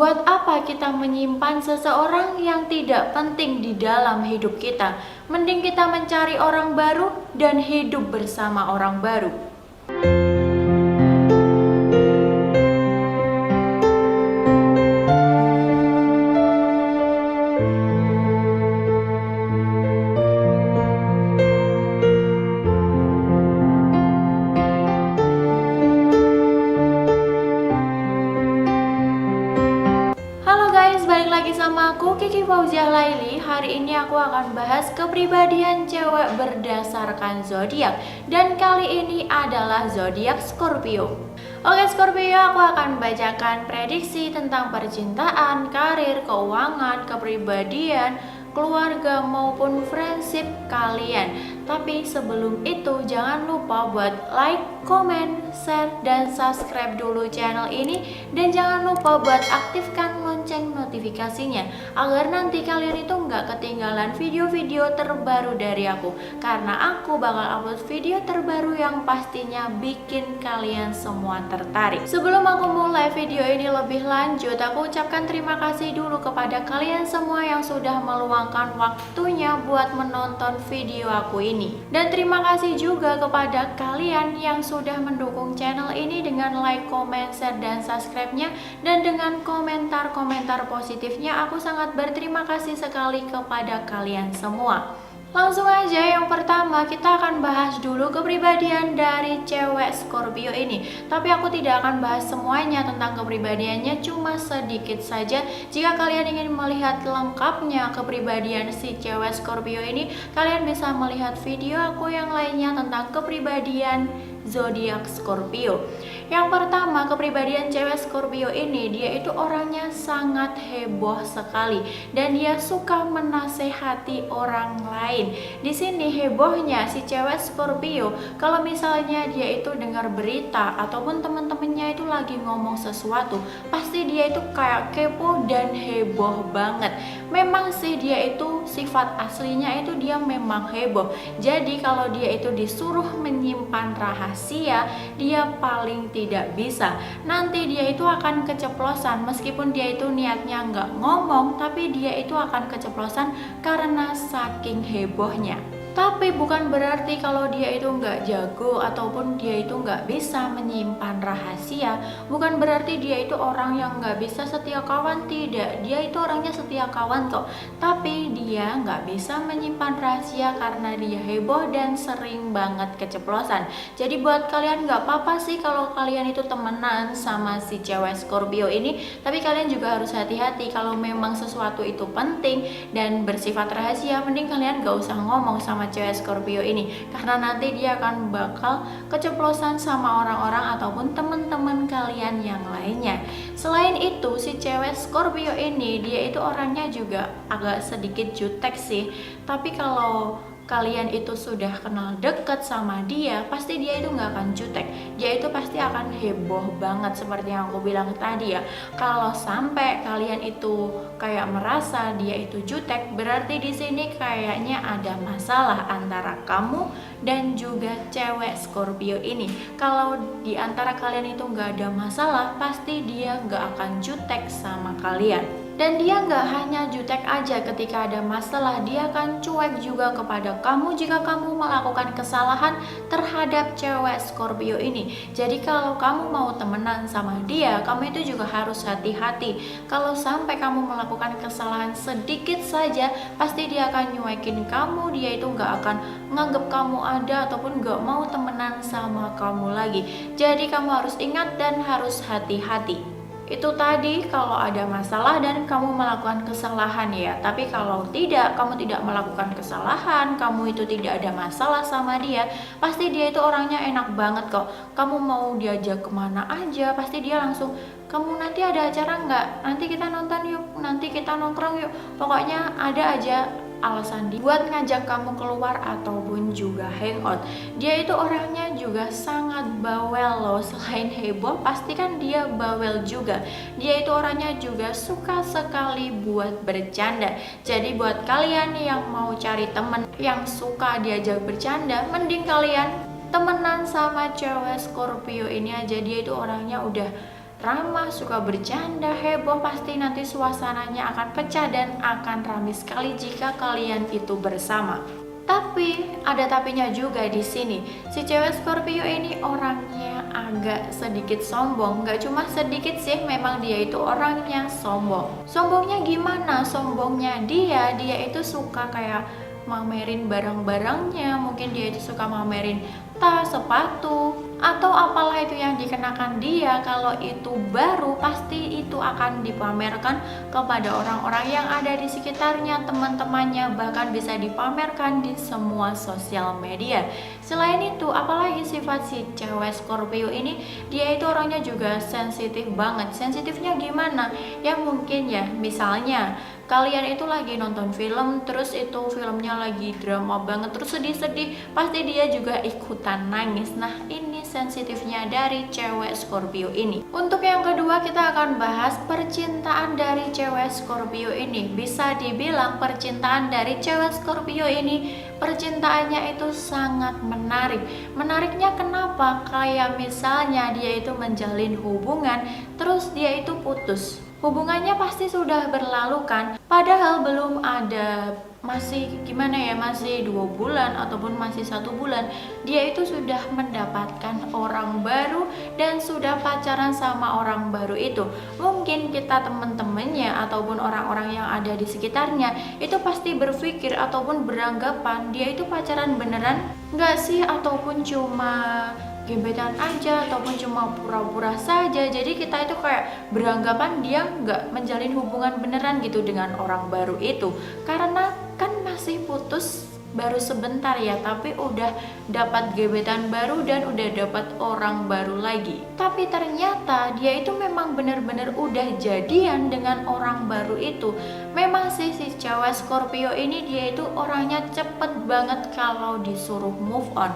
Buat apa kita menyimpan seseorang yang tidak penting di dalam hidup kita? Mending kita mencari orang baru dan hidup bersama orang baru. Halo guys, balik lagi sama aku Kiki Fauziah Laili. Hari ini aku akan bahas kepribadian cewek berdasarkan zodiak. Dan kali ini adalah zodiak Scorpio. Oke Scorpio, aku akan bacakan prediksi tentang percintaan, karir, keuangan, kepribadian, keluarga maupun friendship kalian. Tapi sebelum itu jangan lupa buat like, comment, share, dan subscribe dulu channel ini. Dan jangan lupa buat aktifkan lonceng notifikasinya agar nanti kalian itu nggak ketinggalan video-video terbaru dari aku. Karena aku bakal upload video terbaru yang pastinya bikin kalian semua tertarik. Sebelum aku mulai video ini lebih lanjut, aku ucapkan terima kasih dulu kepada kalian semua yang sudah meluangkan waktunya buat menonton video aku ini. Dan terima kasih juga kepada kalian yang sudah mendukung channel ini dengan like, comment, share, dan subscribe-nya. Dan dengan komentar-komentar positifnya, aku sangat berterima kasih sekali kepada kalian semua. Langsung aja, yang pertama kita akan bahas dulu kepribadian dari cewek Scorpio ini. Tapi aku tidak akan bahas semuanya tentang kepribadiannya, cuma sedikit saja. Jika kalian ingin melihat lengkapnya kepribadian si cewek Scorpio ini, kalian bisa melihat video aku yang lainnya tentang kepribadian zodiak Scorpio. Yang pertama, kepribadian cewek Scorpio ini, dia itu orangnya sangat heboh sekali dan dia suka menasehati orang lain. Di sini hebohnya si cewek Scorpio, kalau misalnya dia itu dengar berita ataupun teman-temannya itu lagi ngomong sesuatu, pasti dia itu kayak kepo dan heboh banget. Memang sih dia itu sifat aslinya itu dia memang heboh. Jadi kalau dia itu disuruh menyimpan rahasia, dia paling tidak bisa. Nanti dia itu akan keceplosan, meskipun dia itu niatnya nggak ngomong, tapi dia itu akan keceplosan karena saking hebohnya. Tapi bukan berarti kalau dia itu nggak jago ataupun dia itu nggak bisa menyimpan rahasia. Bukan berarti dia itu orang yang nggak bisa setia kawan, tidak. Dia itu orangnya setia kawan kok. Tapi dia nggak bisa menyimpan rahasia karena dia heboh dan sering banget keceplosan. Jadi buat kalian nggak apa-apa sih kalau kalian itu temenan sama si cewek Scorpio ini. Tapi kalian juga harus hati-hati kalau memang sesuatu itu penting dan bersifat rahasia. Mending kalian nggak usah ngomong sama cewek Scorpio ini, karena nanti dia akan bakal keceplosan sama orang-orang ataupun teman-teman kalian yang lainnya. Selain itu, si cewek Scorpio ini dia itu orangnya juga agak sedikit jutek sih. Tapi kalau kalian itu sudah kenal deket sama dia, pasti dia itu nggak akan jutek. Dia itu pasti akan heboh banget seperti yang aku bilang tadi ya. Kalau sampai kalian itu kayak merasa dia itu jutek, berarti di sini kayaknya ada masalah antara kamu dan juga cewek Scorpio ini. Kalau di antara kalian itu nggak ada masalah, pasti dia nggak akan jutek sama kalian. Dan dia nggak hanya jutek aja ketika ada masalah, dia akan cuek juga kepada kamu jika kamu melakukan kesalahan terhadap cewek Scorpio ini. Jadi kalau kamu mau temenan sama dia, kamu itu juga harus hati-hati. Kalau sampai kamu melakukan kesalahan sedikit saja, pasti dia akan nyuekin kamu. Dia itu nggak akan nganggep kamu ada ataupun nggak mau temenan sama kamu lagi. Jadi kamu harus ingat dan harus hati-hati. Itu tadi kalau ada masalah dan kamu melakukan kesalahan ya. Tapi kalau tidak, kamu tidak melakukan kesalahan, kamu itu tidak ada masalah sama dia, pasti dia itu orangnya enak banget kok. Kamu mau diajak kemana aja, pasti dia langsung, kamu nanti ada acara nggak? Nanti kita nonton yuk, nanti kita nongkrong yuk. Pokoknya ada aja alasan dia buat ngajak kamu keluar ataupun juga hangout. Dia itu orangnya juga sangat bawel loh. Selain heboh, pasti kan dia bawel juga. Dia itu orangnya juga suka sekali buat bercanda. Jadi buat kalian yang mau cari temen yang suka diajak bercanda, mending kalian temenan sama cewek Scorpio ini aja. Dia itu orangnya udah ramah, suka bercanda, heboh, pasti nanti suasananya akan pecah dan akan ramai sekali jika kalian itu bersama. Tapi ada tapinya juga di sini. Si cewek Scorpio ini orangnya agak sedikit sombong. Gak cuma sedikit sih, memang dia itu orangnya sombong. Sombongnya gimana? Sombongnya dia itu suka kayak mamerin barang-barangnya. Mungkin dia itu suka mamerin tas, sepatu, atau apalah itu yang dikenakan dia. Kalau itu baru, pasti itu akan dipamerkan kepada orang-orang yang ada di sekitarnya, teman-temannya, bahkan bisa dipamerkan di semua sosial media. Selain itu, apalagi sifat si cewek Scorpio ini, dia itu orangnya juga sensitif banget. Sensitifnya gimana? Ya mungkin ya, misalnya kalian itu lagi nonton film, terus itu filmnya lagi drama banget, terus sedih-sedih, pasti dia juga ikutan nangis. Nah, ini sensitifnya dari cewek Scorpio ini. Untuk yang kedua, kita akan bahas percintaan dari cewek Scorpio ini. Bisa dibilang percintaan dari cewek Scorpio ini, percintaannya itu sangat menarik. Menariknya kenapa? Kayak misalnya dia itu menjalin hubungan, terus dia itu putus. Hubungannya pasti sudah berlalu kan, padahal belum ada, masih gimana ya, masih 2 bulan ataupun masih 1 bulan, dia itu sudah mendapatkan orang baru dan sudah pacaran sama orang baru itu. Mungkin kita teman-temannya ataupun orang-orang yang ada di sekitarnya itu pasti berpikir ataupun beranggapan dia itu pacaran beneran nggak sih, ataupun cuma gebetan aja, ataupun cuma pura-pura saja. Jadi kita itu kayak beranggapan dia nggak menjalin hubungan beneran gitu dengan orang baru itu, karena kan masih putus baru sebentar ya, tapi udah dapat gebetan baru dan udah dapat orang baru lagi. Tapi ternyata dia itu memang bener-bener udah jadian dengan orang baru itu. Memang sih si cewek Scorpio ini dia itu orangnya cepet banget kalau disuruh move on.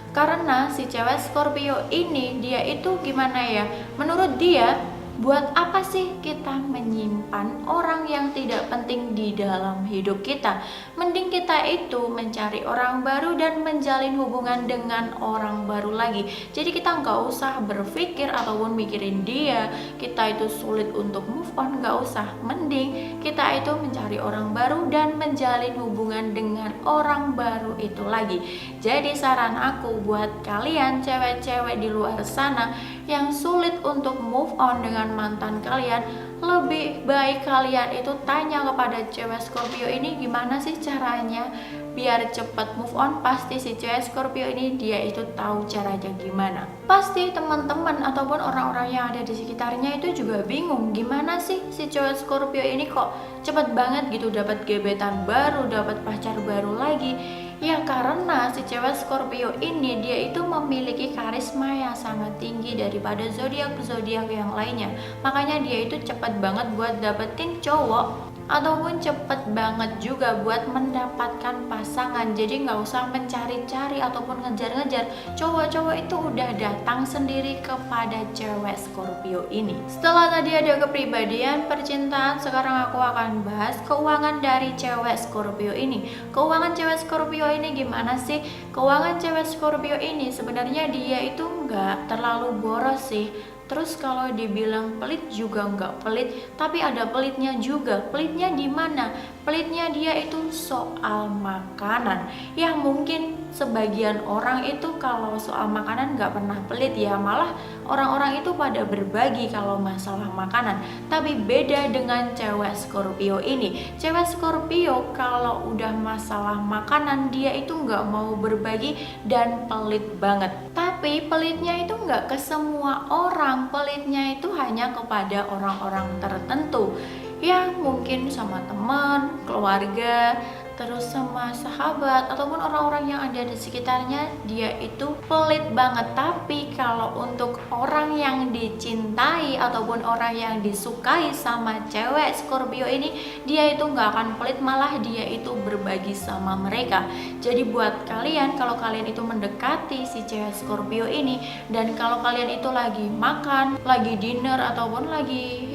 Karena si cewek Scorpio ini dia itu gimana ya, menurut dia, buat apa sih kita menyimpan orang yang tidak penting di dalam hidup kita? Mending kita itu mencari orang baru dan menjalin hubungan dengan orang baru lagi. Jadi kita nggak usah berpikir ataupun mikirin dia, kita itu sulit untuk move on, nggak usah. Mending kita itu mencari orang baru dan menjalin hubungan dengan orang baru itu lagi. Jadi saran aku buat kalian cewek-cewek di luar sana yang sulit untuk move on dengan mantan kalian, lebih baik kalian itu tanya kepada cewek Scorpio ini gimana sih caranya biar cepat move on. Pasti si cewek Scorpio ini dia itu tahu caranya gimana. Pasti teman-teman ataupun orang-orang yang ada di sekitarnya itu juga bingung, gimana sih si cewek Scorpio ini kok cepet banget gitu dapat gebetan baru, dapat pacar baru lagi. Ya karena si cewek Scorpio ini dia itu memiliki karisma yang sangat tinggi daripada zodiak-zodiak yang lainnya. Makanya dia itu cepat banget buat dapetin cowok, ataupun cepet banget juga buat mendapatkan pasangan. Jadi nggak usah mencari-cari ataupun ngejar-ngejar, cowok-cowok itu udah datang sendiri kepada cewek Scorpio ini. Setelah tadi ada kepribadian, percintaan, sekarang aku akan bahas keuangan dari cewek Scorpio ini. Keuangan cewek Scorpio ini gimana sih? Keuangan cewek Scorpio ini sebenarnya dia itu nggak terlalu boros sih. Terus kalau dibilang pelit juga nggak pelit, tapi ada pelitnya juga. Pelitnya di mana? Pelitnya dia itu soal makanan. Ya mungkin sebagian orang itu kalau soal makanan nggak pernah pelit ya, malah orang-orang itu pada berbagi kalau masalah makanan. Tapi beda dengan cewek Scorpio ini. Cewek Scorpio kalau udah masalah makanan dia itu nggak mau berbagi dan pelit banget. Tapi pelitnya itu nggak ke semua orang, pelitnya itu hanya kepada orang-orang tertentu yang mungkin sama teman, keluarga, terus sama sahabat ataupun orang-orang yang ada di sekitarnya dia itu pelit banget. Tapi kalau untuk orang yang dicintai ataupun orang yang disukai sama cewek Scorpio ini, dia itu nggak akan pelit, malah dia itu berbagi sama mereka. Jadi buat kalian, kalau kalian itu mendekati si cewek Scorpio ini, dan kalau kalian itu lagi makan, lagi dinner ataupun lagi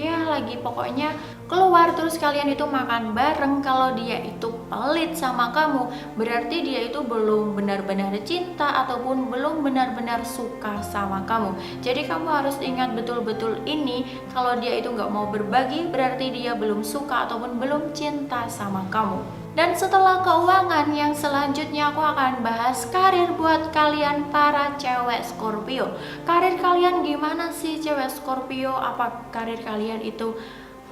pokoknya keluar, terus kalian itu makan bareng, kalau dia itu pelit sama kamu, berarti dia itu belum benar-benar cinta ataupun belum benar-benar suka sama kamu. Jadi kamu harus ingat betul-betul ini, kalau dia itu nggak mau berbagi, berarti dia belum suka ataupun belum cinta sama kamu. Dan setelah keuangan, yang selanjutnya aku akan bahas karir buat kalian para cewek Scorpio. Karir kalian gimana sih cewek Scorpio? Apa karir kalian itu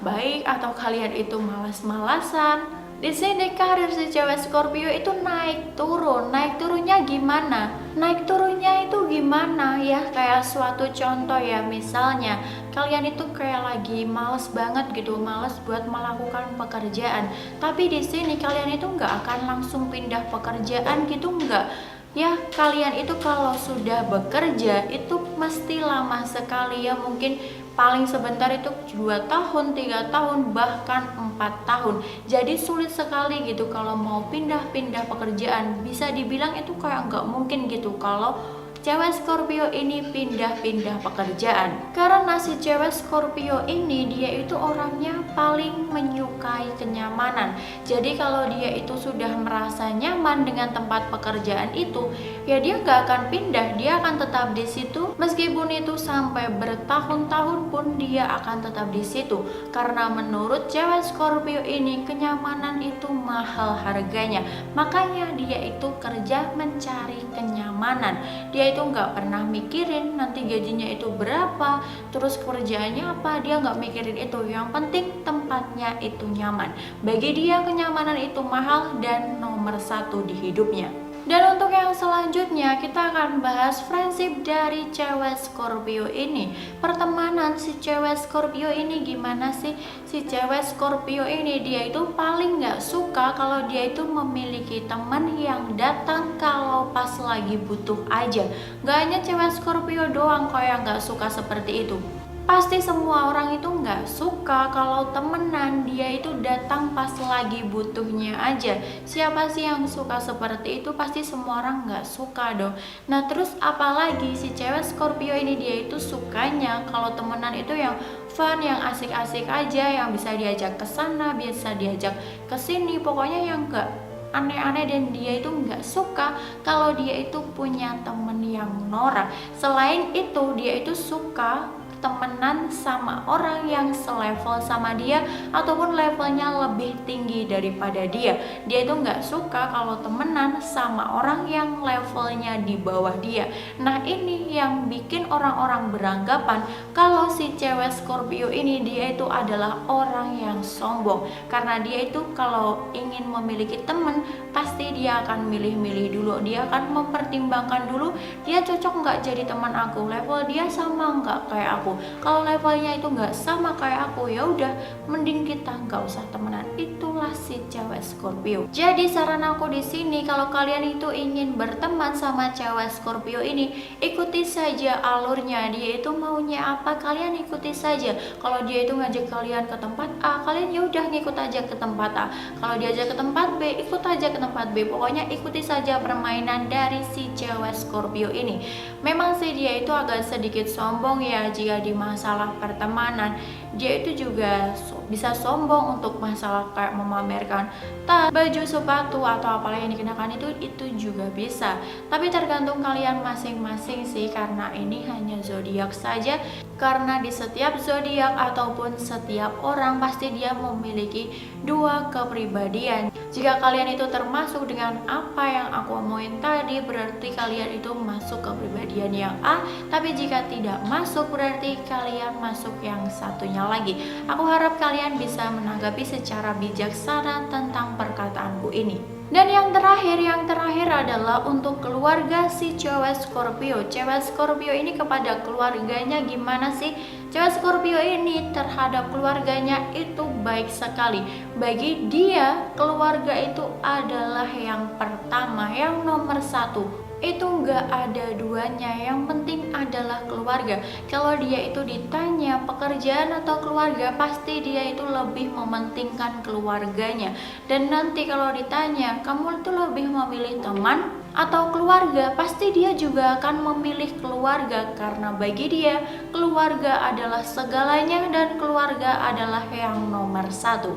baik atau kalian itu malas-malasan? Di sini karir si cewek Scorpio itu naik turun. Naik turunnya gimana? Naik turunnya itu gimana ya? Kayak suatu contoh ya, misalnya kalian itu kayak lagi males banget gitu, males buat melakukan pekerjaan. Tapi di sini kalian itu nggak akan langsung pindah pekerjaan gitu, nggak. Ya, kalian itu kalau sudah bekerja itu mesti lama sekali ya, mungkin paling sebentar itu 2 tahun, 3 tahun, bahkan 4 tahun. Jadi sulit sekali gitu kalau mau pindah-pindah pekerjaan. Bisa dibilang itu kayak nggak mungkin gitu kalau cewek Scorpio ini pindah-pindah pekerjaan. Karena si cewek Scorpio ini dia itu orangnya paling menyukai kenyamanan. Jadi kalau dia itu sudah merasa nyaman dengan tempat pekerjaan itu, ya dia nggak akan pindah, dia akan tetap di situ. Meskipun itu sampai bertahun-tahun pun dia akan tetap di situ. Karena menurut cewek Scorpio ini kenyamanan itu mahal harganya. Makanya dia itu kerja mencari kenyamanan. Dia itu nggak pernah mikirin nanti gajinya itu berapa, terus kerjaannya apa, dia nggak mikirin itu. Yang penting tempatnya itu nyaman. Bagi dia kenyamanan itu mahal dan nomor 1 di hidupnya. Dan untuk yang selanjutnya kita akan bahas friendship dari cewek Scorpio ini. Pertemanan si cewek Scorpio ini gimana sih? Si cewek Scorpio ini dia itu paling nggak suka kalau dia itu memiliki teman yang datang kalau pas lagi butuh aja. Gak hanya cewek Scorpio doang kok yang nggak suka seperti itu. Pasti semua orang itu nggak suka kalau temenan dia itu datang pas lagi butuhnya aja. Siapa sih yang suka seperti itu? Pasti semua orang nggak suka dong. Nah terus apalagi si cewek Scorpio ini dia itu sukanya kalau temenan itu yang fun, yang asik-asik aja, yang bisa diajak ke sana, bisa diajak ke sini, pokoknya yang nggak aneh-aneh. Dan dia itu nggak suka kalau dia itu punya temen yang norak. Selain itu dia itu suka temenan sama orang yang selevel sama dia ataupun levelnya lebih tinggi daripada dia. Dia itu nggak suka kalau temenan sama orang yang levelnya di bawah dia. Nah ini yang bikin orang-orang beranggapan kalau si cewek Scorpio ini dia itu adalah orang yang sombong. Karena dia itu kalau ingin memiliki temen pasti dia akan milih-milih dulu, dia akan mempertimbangkan dulu dia cocok nggak jadi teman aku, level dia sama nggak kayak aku. Kalau levelnya itu nggak sama kayak aku, ya udah mending kita nggak usah temenan. Itulah si cewek Scorpio. Jadi saran aku di sini, kalau kalian itu ingin berteman sama cewek Scorpio ini, ikuti saja alurnya. Dia itu maunya apa, kalian ikuti saja. Kalau dia itu ngajak kalian ke tempat A, kalian ya udah ngikut aja ke tempat A. Kalau diajak ke tempat B, ikut aja ke tempat B. Pokoknya ikuti saja permainan dari si cewek Scorpio ini. Memang sih dia itu agak sedikit sombong ya jika di masalah pertemanan. Dia itu juga bisa sombong untuk masalah kayak memamerkan tas, baju, sepatu atau apalah yang dikenakan itu juga bisa. Tapi tergantung kalian masing-masing sih, karena ini hanya zodiak saja. Karena di setiap zodiak ataupun setiap orang pasti dia memiliki 2 kepribadian. Jika kalian itu termasuk dengan apa yang aku omongin tadi, berarti kalian itu masuk kepribadian yang A. Tapi jika tidak masuk, berarti kalian masuk yang satunya lagi. Aku harap kalian bisa menanggapi secara bijaksana tentang perkataanku ini. Dan yang terakhir adalah untuk keluarga si cewek Scorpio. Cewek Scorpio ini kepada keluarganya gimana sih? Cewek Scorpio ini terhadap keluarganya itu baik sekali. Bagi dia, keluarga itu adalah yang pertama, yang nomor 1. Itu nggak ada duanya, yang penting adalah keluarga. Kalau dia itu ditanya pekerjaan atau keluarga, pasti dia itu lebih mementingkan keluarganya. Dan nanti kalau ditanya kamu itu lebih memilih teman atau keluarga, pasti dia juga akan memilih keluarga. Karena bagi dia keluarga adalah segalanya dan keluarga adalah yang nomor 1.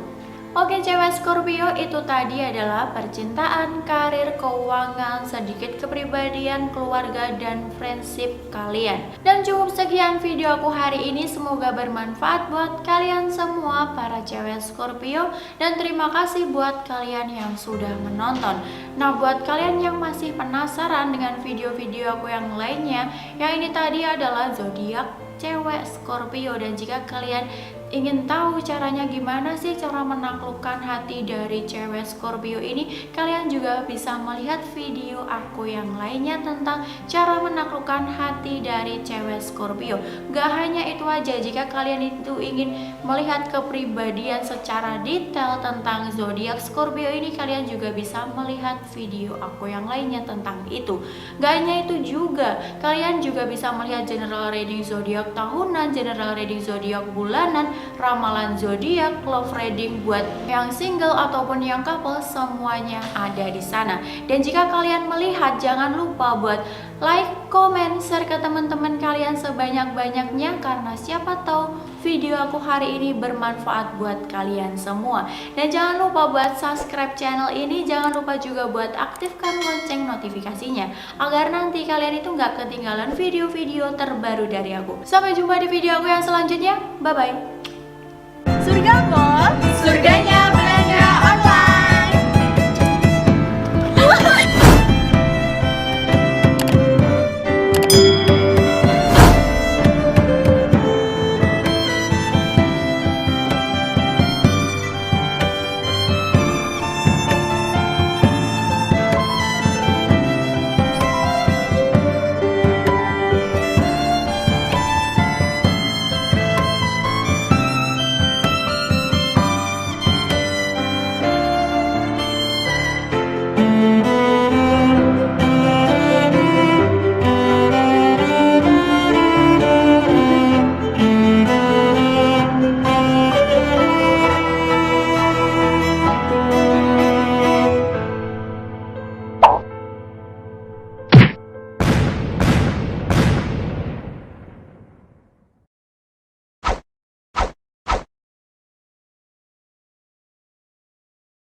Oke cewek Scorpio, itu tadi adalah percintaan, karir, keuangan, sedikit kepribadian, keluarga, dan friendship kalian. Dan cukup sekian video aku hari ini, semoga bermanfaat buat kalian semua para cewek Scorpio. Dan terima kasih buat kalian yang sudah menonton. Nah buat kalian yang masih penasaran dengan video-video aku yang lainnya, yang ini tadi adalah zodiak cewek Scorpio, dan jika kalian ingin tahu caranya gimana sih cara menaklukkan hati dari cewek Scorpio ini, kalian juga bisa melihat video aku yang lainnya tentang cara menaklukkan hati dari cewek Scorpio. Gak hanya itu aja, jika kalian itu ingin melihat kepribadian secara detail tentang zodiak Scorpio ini, kalian juga bisa melihat video aku yang lainnya tentang itu. Gak hanya itu juga, kalian juga bisa melihat general reading zodiak tahunan, general reading zodiak bulanan, ramalan zodiak, love reading buat yang single ataupun yang couple, semuanya ada di sana. Dan jika kalian melihat, jangan lupa buat like, comment, share ke teman-teman kalian sebanyak-banyaknya, karena siapa tahu video aku hari ini bermanfaat buat kalian semua. Dan jangan lupa buat subscribe channel ini, jangan lupa juga buat aktifkan lonceng notifikasinya agar nanti kalian itu nggak ketinggalan video-video terbaru dari aku. Sampai jumpa di video aku yang selanjutnya, bye bye.